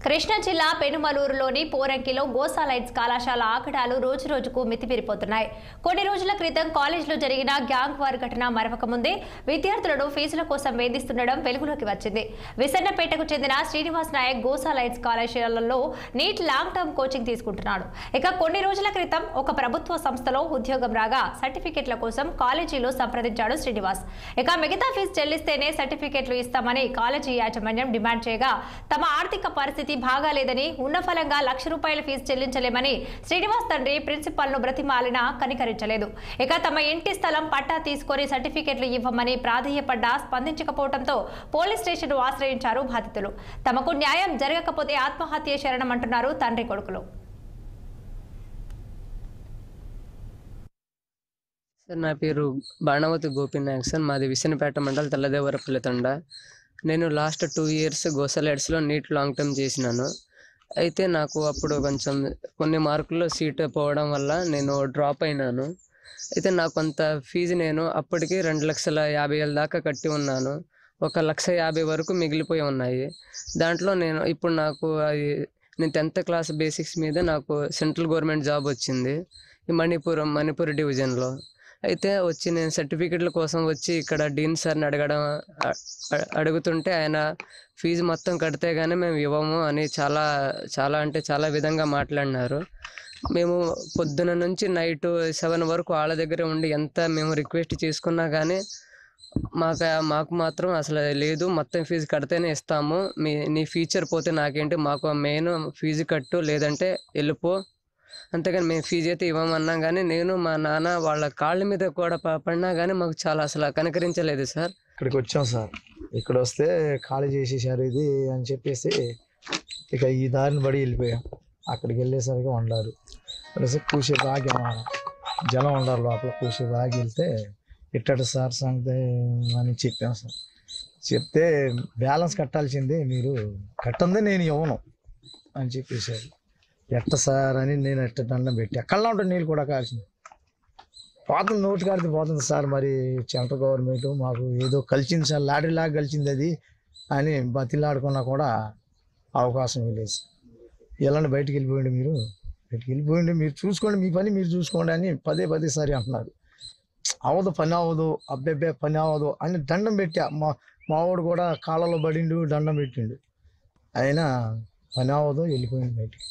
కృష్ణా జిల్లా పెనుమలూరులోని పోరంకిలో గోసాలైట్స్ కళాశాల ఆకడాలు రోజురోజుకు మితిమీరిపోతున్నాయి. కొన్ని రోజుల క్రితం కాలేజీలో జరిగిన గ్యాంగ్ వార్ ఘటన మరవక ముందే విద్యార్థులను ఫీజుల కోసం వేధిస్తుండడం వెలుగులోకి వచ్చింది. విసన్నపేటకు చెందిన శ్రీనివాస్ నాయక్ గోసాలైట్స్ కళాశాలలో నీట్ లాంగ్ టర్మ్ కోచింగ్ తీసుకుంటున్నాడు. ఇక కొన్ని రోజుల క్రితం ఒక ప్రభుత్వ సంస్థలో ఉద్యోగం రాగా సర్టిఫికెట్ల కోసం కాలేజీలో సంప్రదించాడు శ్రీనివాస్. ఇక మిగతా ఫీజు చెల్లిస్తేనే సర్టిఫికెట్లు ఇస్తామని కాలేజీ యాజమాన్యం డిమాండ్ చేయగా తమ ఆర్థిక పరిస్థితి బాగాలేదని ఉన్నఫలంగా ₹1,00,000 ఫీజు చెల్లించలేమని శ్రీనివాస్ తండ్రి ప్రిన్సిపల్ను బ్రతిమాలినా కనికరించలేదు. ఇక తమ ఇంటి స్థలం పట్టా తీసుకొని సర్టిఫికెట్లు ఇవ్వమని ప్రాధేయపడ్డా స్పందించకపోవడంతో పోలీస్ స్టేషన్ను ఆశ్రయించారు బాధితులు. తమకు న్యాయం జరగకపోతే ఆత్మహత్య శరణమంటున్నారు తండ్రి కొడుకులు. సార్, నా పేరు బాణవతి గోపీనాయక్ సార్. మాది విసన్నపేట మండలం తెల్లదేవరపల్లి తండ. నేను లాస్ట్ 2 years గోసాలైట్స్లో నీట్ లాంగ్ టర్మ్ చేసినాను. అయితే నాకు అప్పుడు కొంచెం కొన్ని మార్కుల్లో సీట్ పోవడం వల్ల నేను డ్రాప్ అయినాను. అయితే నాకు కొంత ఫీజు నేను అప్పటికి 2,50,000 దాకా కట్టి ఉన్నాను. 1,50,000 వరకు మిగిలిపోయి ఉన్నాయి. దాంట్లో ఇప్పుడు నేను 10th క్లాస్ బేసిక్స్ మీద నాకు సెంట్రల్ గవర్నమెంట్ జాబ్ వచ్చింది ఈ మణిపూర్ డివిజన్లో. అయితే నేను సర్టిఫికెట్ల కోసం వచ్చి ఇక్కడ డీన్ సార్ని అడుగుతుంటే ఆయన ఫీజు మొత్తం కడితే కానీ మేము ఇవ్వము అని చాలా విధంగా మాట్లాడినారు. మేము పొద్దున నుంచి నైట్ 7 వరకు వాళ్ళ దగ్గర ఉండి ఎంత మేము రిక్వెస్ట్ చేసుకున్నా కానీ మాకు మాత్రం అసలు లేదు, మొత్తం ఫీజు కడితేనే ఇస్తాము, నీ ఫ్యూచర్ పోతే నాకేంటి, మాకు మెయిన్ ఫీజు కట్టు లేదంటే వెళ్ళిపో, అంతేగాని మేము ఫీజు అయితే ఇవ్వమన్నా కానీ నేను మా నాన్న వాళ్ళ కాళ్ళ మీద కూడా పడినా కానీ మాకు అసలు కనికరించలేదు సార్. ఇక్కడికి వచ్చాం సార్. ఇక్కడ వస్తే ఖాళీ చేసేసారు ఇది అని చెప్పేసి ఇక ఈ దారిని పడి వెళ్ళిపోయాం. అక్కడికి వెళ్ళేసరికి వండారు కూసే బాగా జనం ఉండారు లోపల. కూసే బాగా వెళ్తే ఇట్టడు సార్ సంగతి అని చెప్పాం సార్. చెప్తే బ్యాలెన్స్ కట్టాల్సిందే, మీరు కట్టందే నేను ఇవ్వను అని చెప్పేసారు. ఎట్ట సార్ అని నేను ఎట్ట దండం పెట్టి ఎక్కడలా ఉంటుంది నీళ్ళు కూడా కాల్సింది పోతుంది, నోటు కాడితే పోతుంది సార్. మరి సెంట్రల్ గవర్నమెంట్ మాకు ఏదో కలిసింది సార్, లాటరీలాగా కలిసింది అది అని బతిలాడుకున్నా కూడా అవకాశం లేదు. ఎలాంటి బయటికి వెళ్ళిపోయింది, బయటికి వెళ్ళిపోయింది, మీరు చూసుకోండి, మీ పని మీరు చూసుకోండి అని పదే సారి అంటున్నారు. అవదు, పని అవ్వదు, అబ్బెబ్బే పని అవ్వదు అని దండం పెట్టా. మావాడు కూడా కాళ్ళలో పడిండు, దండం పెట్టిండు, అయినా పని అవ్వదు, వెళ్ళిపోయింది బయటికి.